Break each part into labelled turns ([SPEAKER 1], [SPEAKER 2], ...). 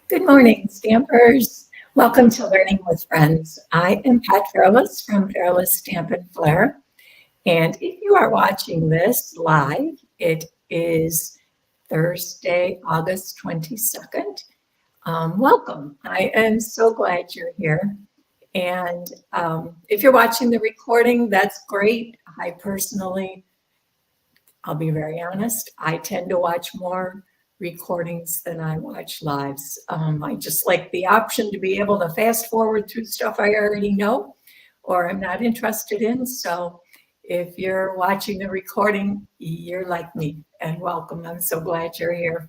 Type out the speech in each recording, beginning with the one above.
[SPEAKER 1] Good morning, Stampers. Welcome to Learning with Friends. I am Pat Fairless from Fairless Stamp and Flair. And if you are watching this live, it is Thursday, August 22nd. Welcome. I am so glad you're here. And if you're watching the recording, that's great. I personally, I'll be very honest, I tend to watch more recordings than I watch lives. I just like the option to be able to fast forward through stuff I already know or I'm not interested in. So if you're watching the recording, you're like me, and welcome. I'm so glad you're here.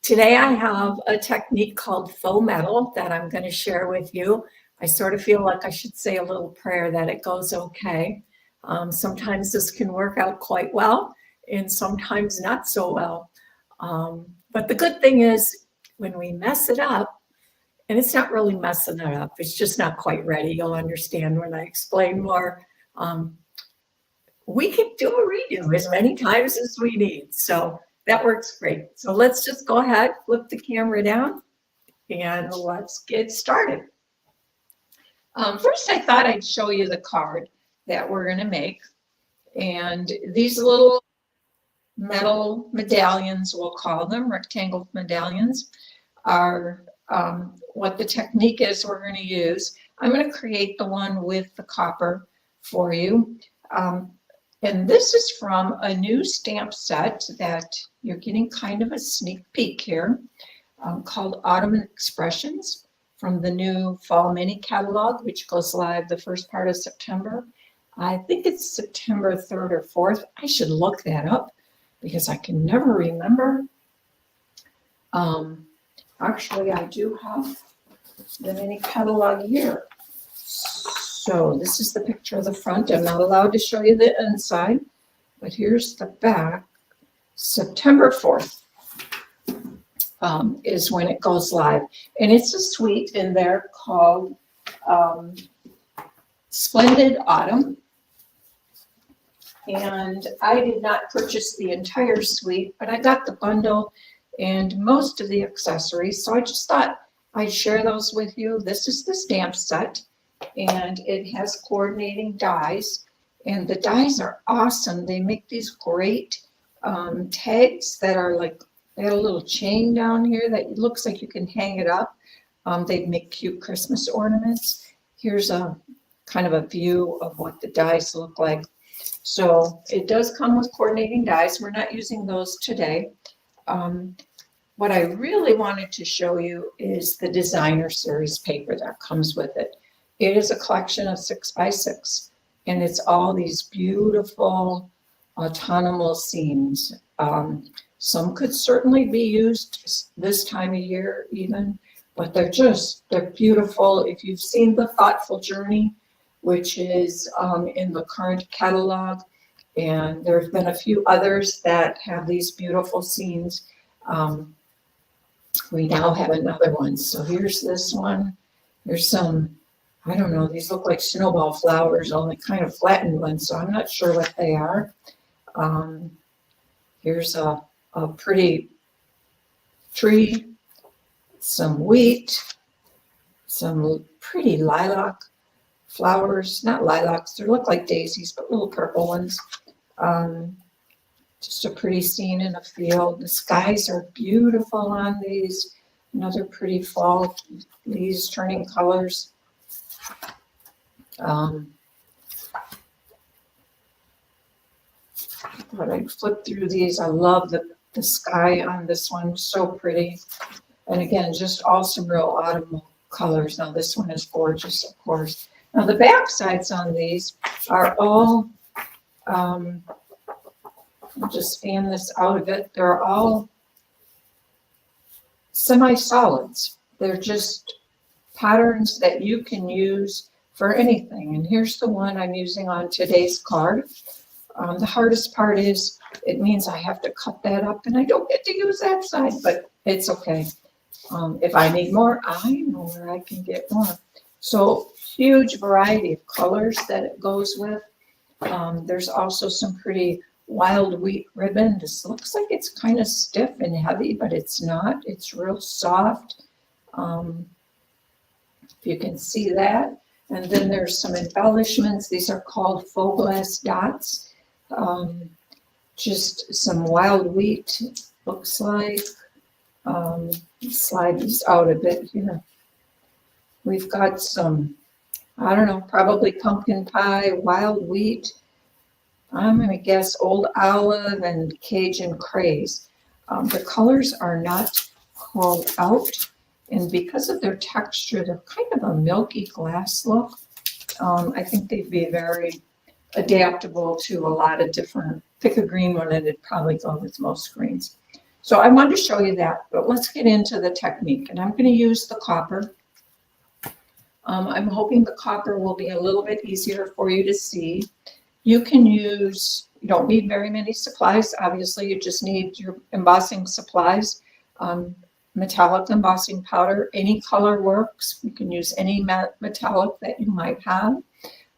[SPEAKER 1] Today I have a technique called faux metal that I'm going to share with you. I sort of feel like I should say a little prayer that it goes okay. Sometimes this can work out quite well and sometimes not so well. But the good thing is when we mess it up, and it's not really messing it up, it's just not quite ready. You'll understand when I explain more. We can do a redo as many times as we need. So that works great. So let's just go ahead, flip the camera down, and let's get started. First, I thought I'd show you the card that we're going to make. And these little metal medallions, we'll call them, rectangle medallions, are what the technique is we're going to use. I'm going to create the one with the copper for you. And this is from a new stamp set that you're getting kind of a sneak peek here, called Autumn Expressions, from the new Fall Mini catalog, which goes live the first part of September. I think it's September 3rd or 4th. I should look that up because I can never remember. Actually, I do have the mini catalog here. So this is the picture of the front. I'm not allowed to show you the inside, but here's the back. September 4th is when it goes live. And it's a suite in there called Splendid Autumn. And I did not purchase the entire suite, but I got the bundle and most of the accessories. So I just thought I'd share those with you. This is the stamp set, and it has coordinating dies. And the dies are awesome. They make these great tags that are like, they have a little chain down here that looks like you can hang it up. They make cute Christmas ornaments. Here's a kind of a view of what the dies look like. So it does come with coordinating dies. We're not using those today. What I really wanted to show you is the designer series paper that comes with it. It is a collection of 6x6, and it's all these beautiful autonomous scenes. Some could certainly be used this time of year even, but they're beautiful. If you've seen The Thoughtful Journey, which is in the current catalog, and there's been a few others that have these beautiful scenes. We now have another one. So here's this one. There's some, I don't know, these look like snowball flowers, only kind of flattened ones, so I'm not sure what they are. Here's a pretty tree, some wheat, some pretty lilac flowers, not lilacs, they look like daisies, but little purple ones. Just a pretty scene in a field. The skies are beautiful on these. Another pretty fall, leaves turning colors. But I flipped through these. I love the sky on this one, so pretty. And again, just all some real autumn colors. Now this one is gorgeous, of course. Now the back sides on these are all, I'll just fan this out of it. They're all semi-solids. They're just patterns that you can use for anything. And here's the one I'm using on today's card. The hardest part is it means I have to cut that up and I don't get to use that side, but it's okay. If I need more, I know where I can get more. So huge variety of colors that it goes with. There's also some pretty wild wheat ribbon. This looks like it's kind of stiff and heavy, but it's not. It's real soft. If you can see that. And then there's some embellishments. These are called faux glass dots. Just some wild wheat, looks like. Slide these out a bit here. We've got some, I don't know, probably pumpkin pie, wild wheat. I'm going to guess old olive and Cajun craze. The colors are not called out, and because of their texture, they're kind of a milky glass look. I think they'd be very adaptable to a lot of different, pick a green one and it'd probably go with most greens. So I wanted to show you that, but let's get into the technique. And I'm going to use the copper. I'm hoping the copper will be a little bit easier for you to see. You can use, you don't need very many supplies. Obviously, you just need your embossing supplies. Metallic embossing powder, any color works. You can use any metallic that you might have.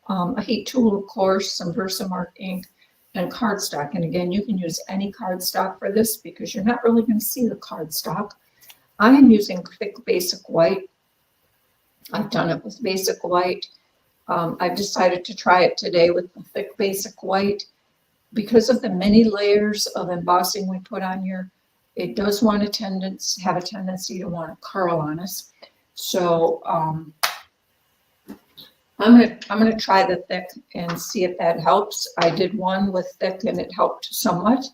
[SPEAKER 1] A heat tool, of course, some Versamark ink, and cardstock. And again, you can use any cardstock for this because you're not really going to see the cardstock. I am using thick basic white. I've done it with basic white. I've decided to try it today with the thick basic white. Because of the many layers of embossing we put on here, it does want have a tendency to want to curl on us. So I'm gonna try the thick and see if that helps. I did one with thick and it helped somewhat,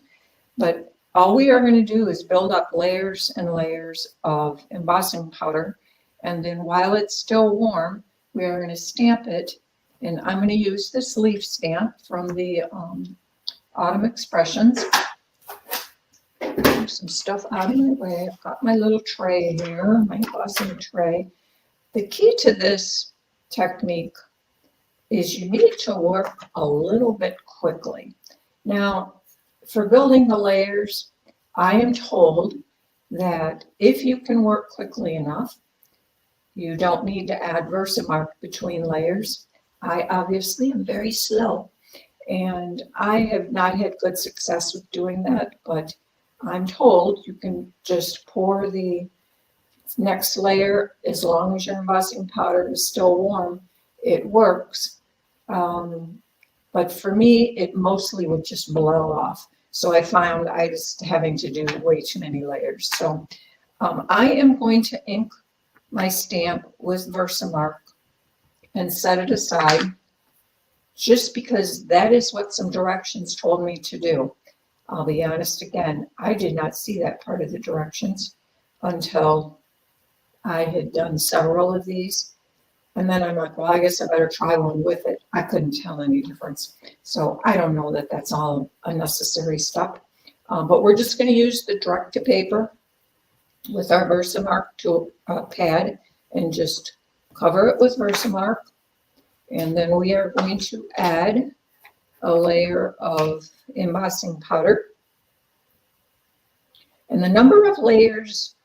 [SPEAKER 1] but all we are going to do is build up layers and layers of embossing powder, and then while it's still warm, we are going to stamp it. And I'm going to use this leaf stamp from the Autumn Expressions. Move some stuff out of my way. I've got my little tray here, my embossing tray. The key to this technique is you need to work a little bit quickly. Now, for building the layers, I am told that if you can work quickly enough, you don't need to add Versamark between layers. I obviously am very slow, and I have not had good success with doing that, but I'm told you can just pour the next layer as long as your embossing powder is still warm. It works. But for me, it mostly would just blow off. So I found I was having to do way too many layers. So I am going to ink my stamp with Versamark and set it aside just because that is what some directions told me to do. I'll be honest again, I did not see that part of the directions until I had done several of these. And then I'm like, well, I guess I better try one with it. I couldn't tell any difference. So I don't know that that's all a necessary step. But we're just going to use the direct to paper with our Versamark pad and just cover it with Versamark. And then we are going to add a layer of embossing powder. And the number of layers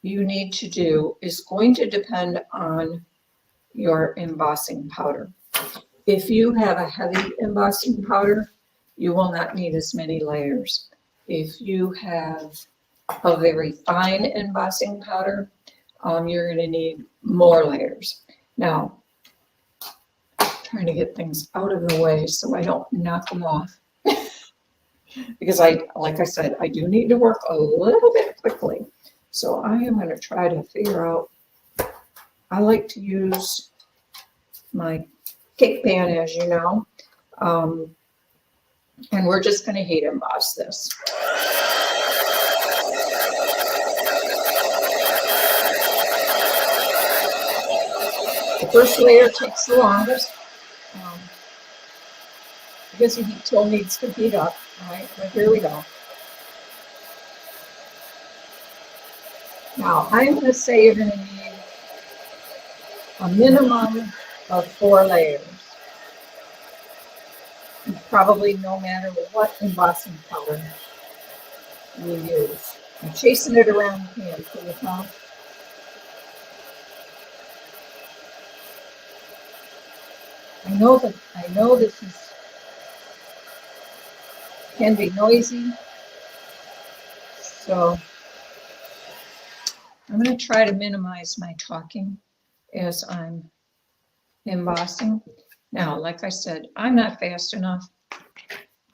[SPEAKER 1] you need to do is going to depend on your embossing powder. If you have a heavy embossing powder, you will not need as many layers. If you have a very fine embossing powder, you're going to need more layers. Now, trying to get things out of the way so I don't knock them off. Because like I said, I do need to work a little bit quickly. So I am going to try to figure out, I like to use my cake pan, as you know, and we're just going to heat emboss this. The first layer takes the longest because the heat tool needs to heat up. All right, but here we go. Now, I'm going to say you're going to need a minimum of 4 layers. Probably no matter what embossing powder you use. I'm chasing it around the pan, can you tell? I know this is can be noisy. So I'm going to try to minimize my talking as I'm embossing. Now, like I said, I'm not fast enough.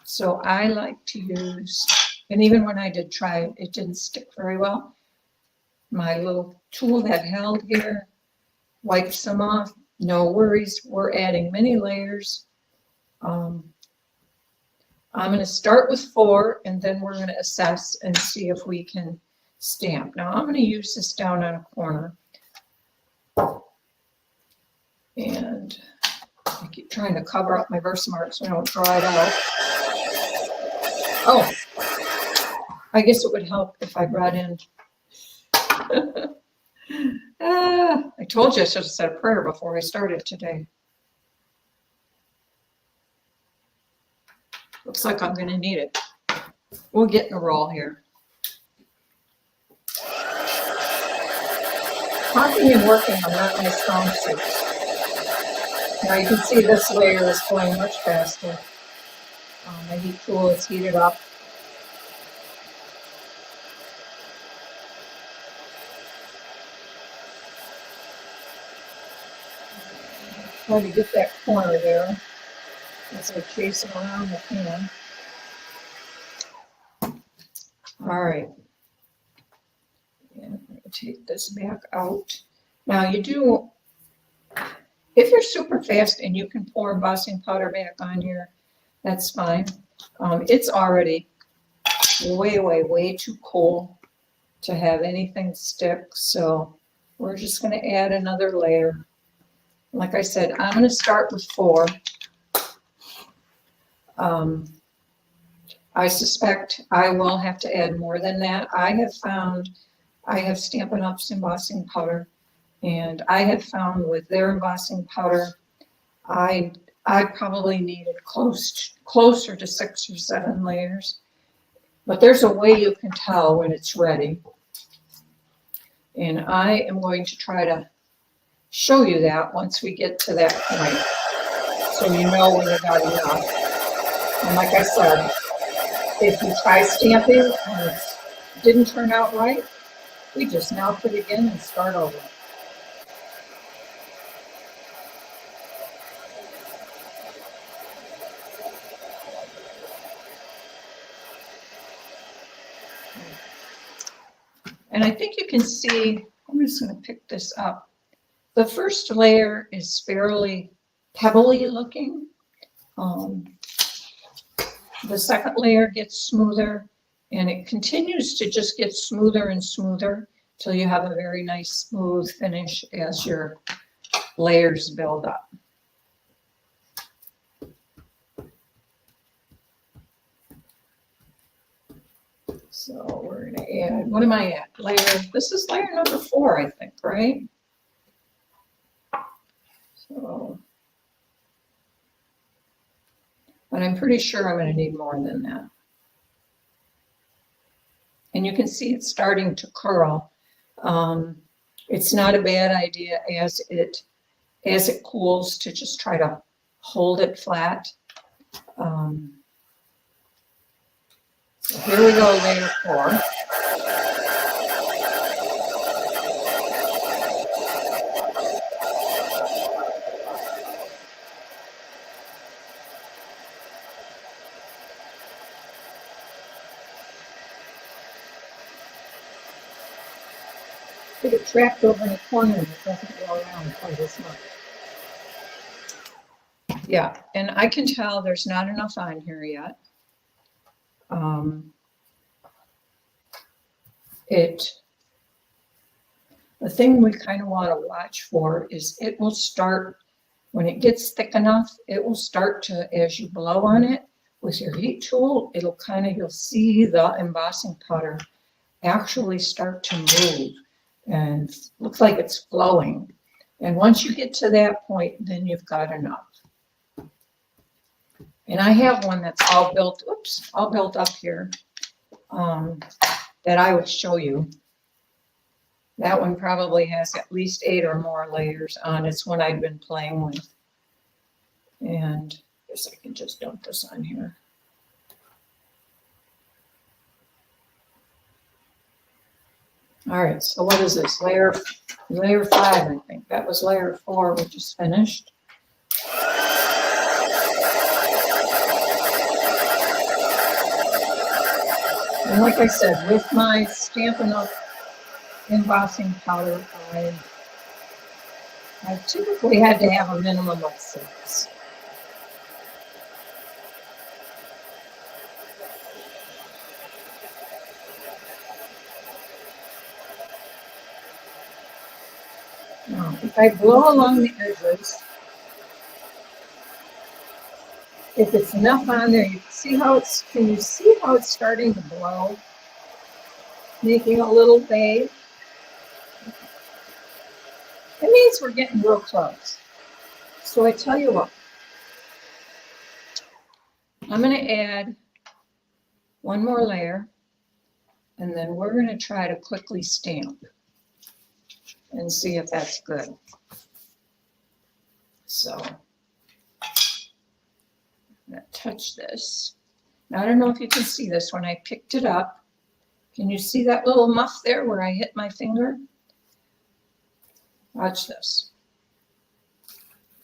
[SPEAKER 1] So I like to use, and even when I did try it, it didn't stick very well. My little tool that held here wipes them off. No worries, we're adding many layers. I'm going to start with 4 and then we're going to assess and see if we can stamp. Now I'm going to use this down on a corner. And I keep trying to cover up my Versamark so I don't draw it out. Oh, I guess it would help if I brought in. I told you I should have said a prayer before I started today. Looks like I'm going to need it. We'll get in a roll here. Talking and working are not my strong suits. Now you can see this layer is going much faster. My heat tool is heated up. Try to get that corner there as I chase it around the pan. All right. And I'm going to take this back out. Now you do, if you're super fast and you can pour embossing powder back on here, that's fine. It's already way too cool to have anything stick, so we're just going to add another layer. Like I said, I'm going to start with 4. I suspect I will have to add more than that. I have Stampin' Up's embossing powder, and I have found with their embossing powder, I probably needed closer to 6 or 7 layers. But there's a way you can tell when it's ready. And I am going to try to show you that once we get to that point, so you know when you got enough. And like I said, if you try stamping and it didn't turn out right, we just melt it again and start over. And I think you can see, I'm just going to pick this up. The first layer is fairly pebbly looking. The second layer gets smoother, and it continues to just get smoother and smoother till you have a very nice smooth finish as your layers build up. So we're going to add, what am I at? This is layer number 4, I think, right? So, but I'm pretty sure I'm going to need more than that. And you can see it's starting to curl. It's not a bad idea as it cools to just try to hold it flat. So here we go, layer 4. Get it trapped over in the corner and it doesn't go around quite as much. Yeah, and I can tell there's not enough on here yet. The thing we kind of want to watch for is it will start, when it gets thick enough, it will start to, as you blow on it with your heat tool, it'll kind of, you'll see the embossing powder actually start to move and looks like it's flowing. And once you get to that point, then you've got enough. And I have one that's all built, all built up here that I would show you. That one probably has at least 8 or more layers on. It's one I've been playing with. And I guess I can just dump this on here. All right, so what is this? Layer 5, I think. That was layer 4 we just finished. And like I said, with my Stampin' Up! Embossing powder, I typically had to have a minimum of 6. Now, if I blow along the edges, if it's enough on there, you can see how it's, can you see how it's starting to blow? Making a little wave. It means we're getting real close. So I tell you what, I'm going to add one more layer, and then we're going to try to quickly stamp and see if that's good. So I'm going to touch this. Now, I don't know if you can see this when I picked it up. Can you see that little muff there where I hit my finger? Watch this.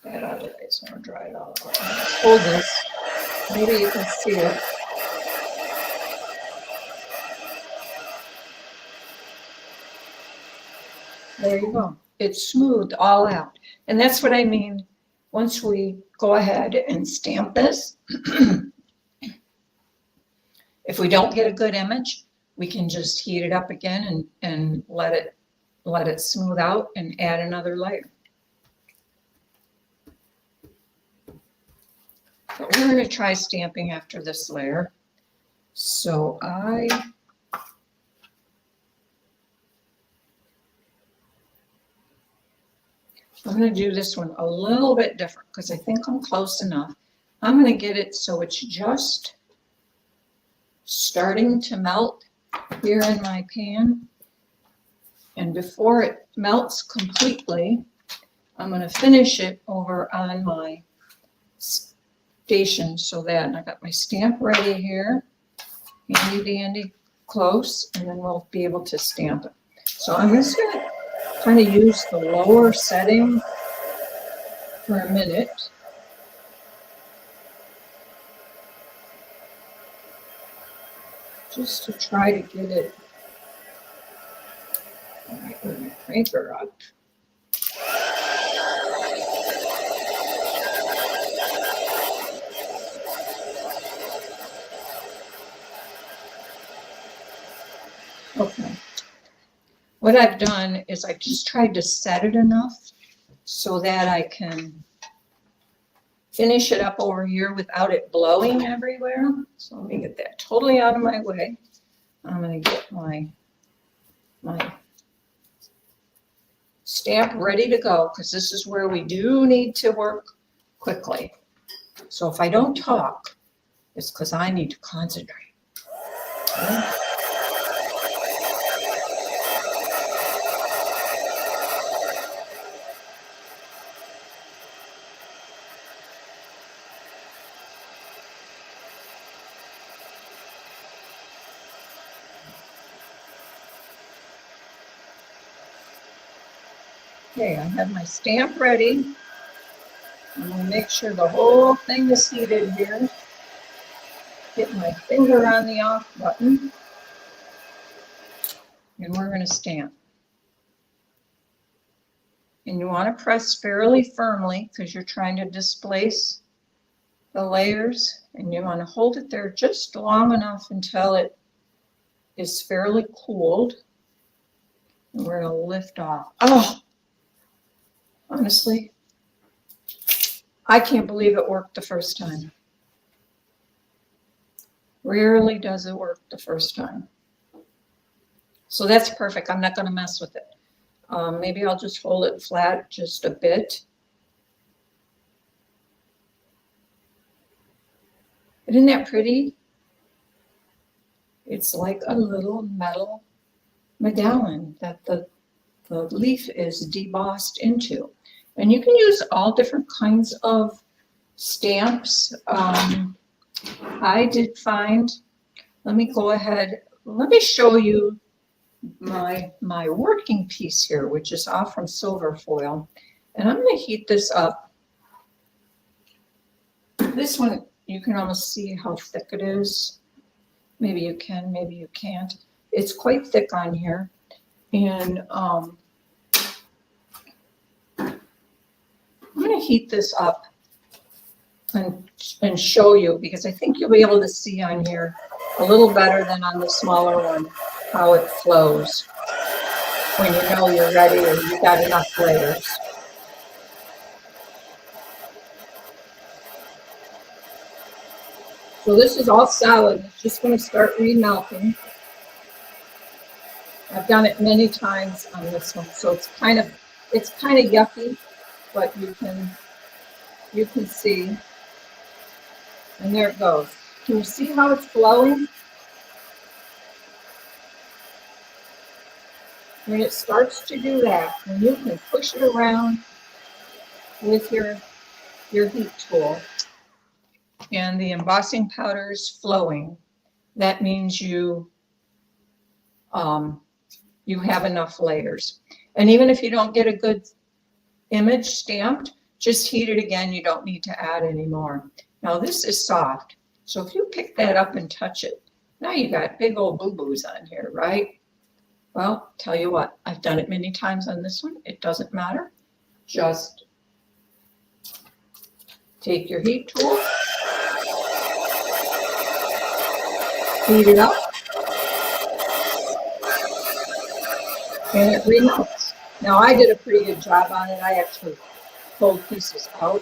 [SPEAKER 1] Get out of the way, so I'm going to dry it all out. Hold this. Maybe you can see it. There you go. It's smoothed all out. And that's what I mean. Once we go ahead and stamp this, if we don't get a good image, we can just heat it up again and let it smooth out and add another layer. But we're going to try stamping after this layer. So I'm going to do this one a little bit different because I think I'm close enough. I'm going to get it so it's just starting to melt here in my pan. And before it melts completely, I'm going to finish it over on my station so that I got my stamp ready here, handy dandy close, and then we'll be able to stamp it. So I'm just going to kind of use the lower setting for a minute. Just to try to get it. All right, with my cranker up. Okay. What I've done is I just tried to set it enough so that I can finish it up over here without it blowing everywhere. So let me get that totally out of my way. I'm going to get my stamp ready to go because this is where we do need to work quickly. So if I don't talk, it's because I need to concentrate. Okay? Okay, I have my stamp ready. I'm going to make sure the whole thing is heated here. Get my finger on the off button. And we're going to stamp. And you want to press fairly firmly because you're trying to displace the layers. And you want to hold it there just long enough until it is fairly cooled. And we're going to lift off. Oh! Honestly, I can't believe it worked the first time. Rarely does it work the first time. So that's perfect. I'm not going to mess with it. Maybe I'll just hold it flat just a bit. Isn't that pretty? It's like a little metal medallion that the leaf is debossed into. And you can use all different kinds of stamps. I did find, let me go ahead, let me show you my working piece here, which is off from silver foil, and I'm going to heat this up. This one, you can almost see how thick it is. Maybe you can, maybe you can't. It's quite thick on here, and I'm going to heat this up and show you, because I think you'll be able to see on here a little better than on the smaller one how it flows when you know you're ready or you've got enough layers. So this is all solid. It's just going to start remelting. I've done it many times on this one, so it's kind of yucky, but you can see. And there it goes. Can you see how it's flowing? When it starts to do that, and you can push it around with your heat tool, and the embossing powder is flowing, that means you have enough layers. And even if you don't get a good image stamped, just heat it again. You don't need to add any more. Now this is soft, so if you pick that up and touch it, now you got big old boo-boos on here, right? Well, tell you what, I've done it many times on this one. It doesn't matter. Just take your heat tool, heat it up, and it remelts. Now I did a pretty good job on it. I actually pulled pieces out.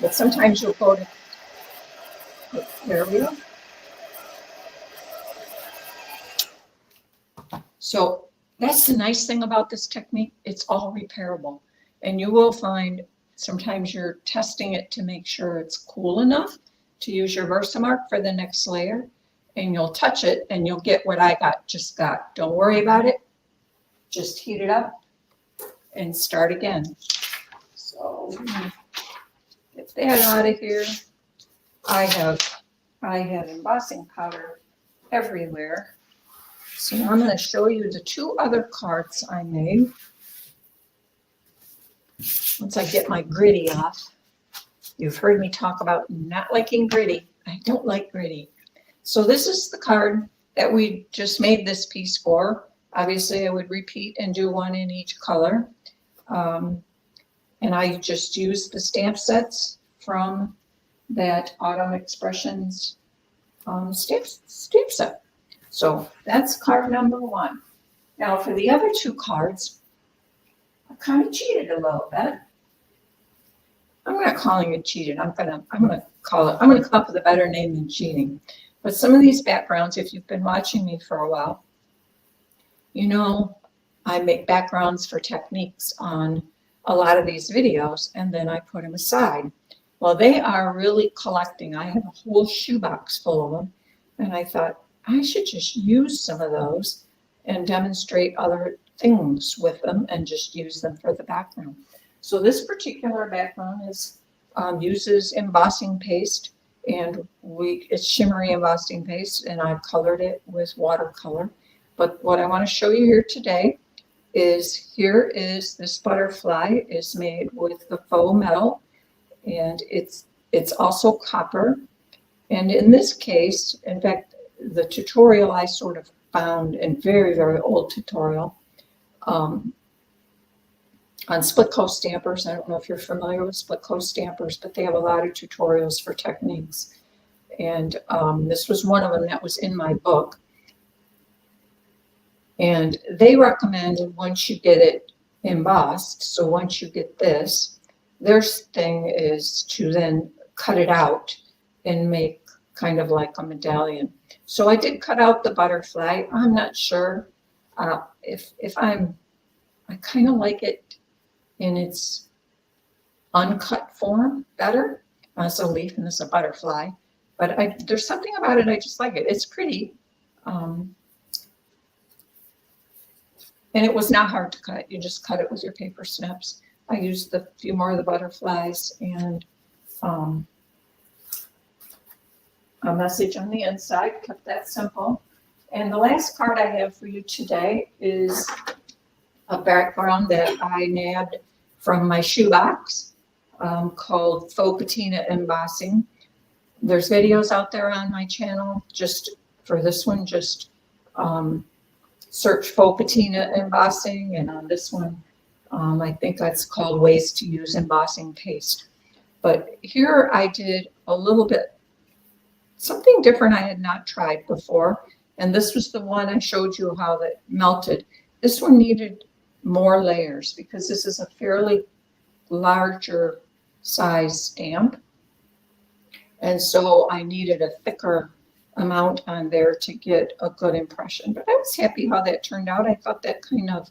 [SPEAKER 1] But sometimes you'll go to, there we go. So that's the nice thing about this technique. It's all repairable. And you will find sometimes you're testing it to make sure it's cool enough to use your Versamark for the next layer. And you'll touch it and you'll get what I just got. Don't worry about it. Just heat it up and start again. So get that out of here. I have embossing powder everywhere. So now I'm going to show you the two other cards I made. Once I get my gritty off. You've heard me talk about not liking gritty. I don't like gritty. So this is the card that we just made this piece for. Obviously I would repeat and do one in each color. And I just used the stamp sets from that Autumn Expressions stamp set. So that's card number one. Now for the other two cards, I kind of cheated a little bit. I'm not calling it cheated. I'm gonna come up with a better name than cheating. But some of these backgrounds, if you've been watching me for a while, you know I make backgrounds for techniques on a lot of these videos, and then I put them aside. Well, they are really collecting. I have a whole shoebox full of them, and I thought I should just use some of those and demonstrate other things with them and just use them for the background. So this particular background is uses embossing paste, and it's shimmery embossing paste, and I've colored it with watercolor. But what I want to show you here today is this butterfly is made with the faux metal, and it's also copper. And in this case, in fact, the tutorial I sort of found in very, very old tutorial on split coat stampers. I don't know if you're familiar with split coat stampers, but they have a lot of tutorials for techniques. And this was one of them that was in my book. And they recommended once you get it embossed, so once you get this, their thing is to then cut it out and make kind of like a medallion. So I did cut out the butterfly. I'm not sure if I kind of like it in its uncut form better. As a leaf and as a butterfly, but there's something about it, I just like it. It's pretty. And it was not hard to cut. You just cut it with your paper snips. I used a few more of the butterflies and a message on the inside, kept that simple. And the last card I have for you today is a background that I nabbed from my shoebox called Faux Patina Embossing. There's videos out there on my channel. Just for this one, just search Faux Patina Embossing, and on this one, I think that's called Ways to Use Embossing Paste. But here I did a little bit, something different I had not tried before. And this was the one I showed you how that melted. This one needed more layers because this is a fairly larger size stamp. And so I needed a thicker amount on there to get a good impression. But I was happy how that turned out. I thought that kind of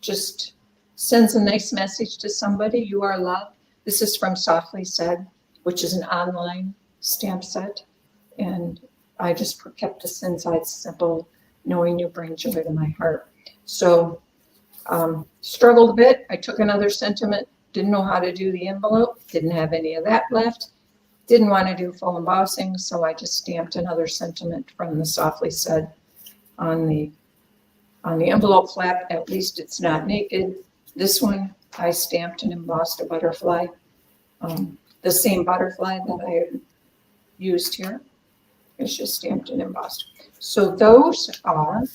[SPEAKER 1] just sends a nice message to somebody. You are loved. This is from Softly Said, which is an online stamp set. And I just kept this inside simple, knowing you bring joy to my heart. So struggled a bit. I took another sentiment, didn't know how to do the envelope, didn't have any of that left. Didn't want to do full embossing, so I just stamped another sentiment from the Softly Said on the envelope flap. At least it's not naked. This one, I stamped and embossed a butterfly, the same butterfly that I used here. It's just stamped and embossed. So those are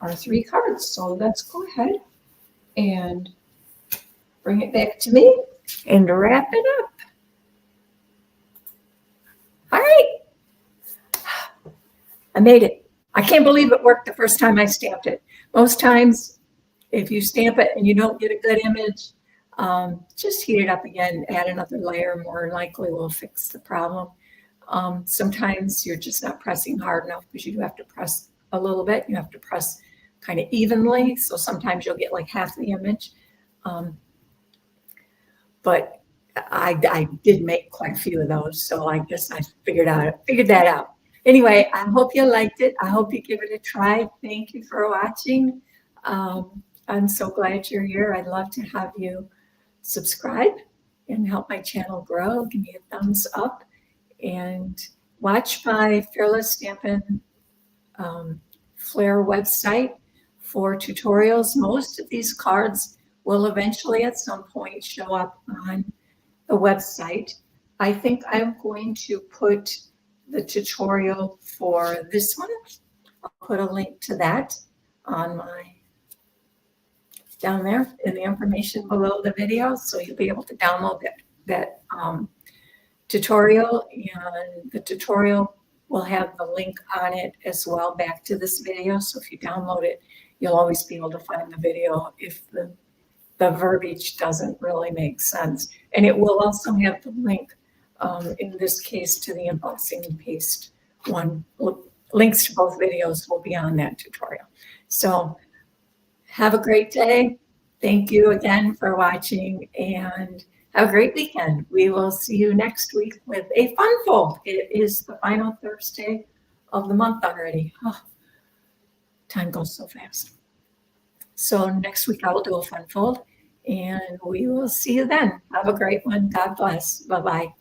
[SPEAKER 1] our 3 cards. So let's go ahead and bring it back to me and wrap it up. All right, I made it. I can't believe it worked the first time I stamped it. Most times, if you stamp it and you don't get a good image, just heat it up again, add another layer, more likely will fix the problem. Sometimes you're just not pressing hard enough because you have to press a little bit. You have to press kind of evenly. So sometimes you'll get like half the image. But I did make quite a few of those, so I guess I figured that out. Anyway, I hope you liked it. I hope you give it a try. Thank you for watching. I'm so glad you're here. I'd love to have you subscribe and help my channel grow. Give me a thumbs up and watch my Fearless Stampin' Flair website for tutorials. Most of these cards will eventually at some point show up on the website. I think I'm going to put the tutorial for this one. I'll put a link to that on down there in the information below the video, so you'll be able to download that tutorial, and the tutorial will have the link on it as well back to this video. So if you download it, you'll always be able to find the video if the verbiage doesn't really make sense. And it will also have the link, in this case, to the embossing and paste one. Links to both videos will be on that tutorial. So have a great day. Thank you again for watching, and have a great weekend. We will see you next week with a fun fold. It is the final Thursday of the month already. Oh, time goes so fast. So next week I will do a fun fold, and we will see you then. Have a great one. God bless. Bye-bye.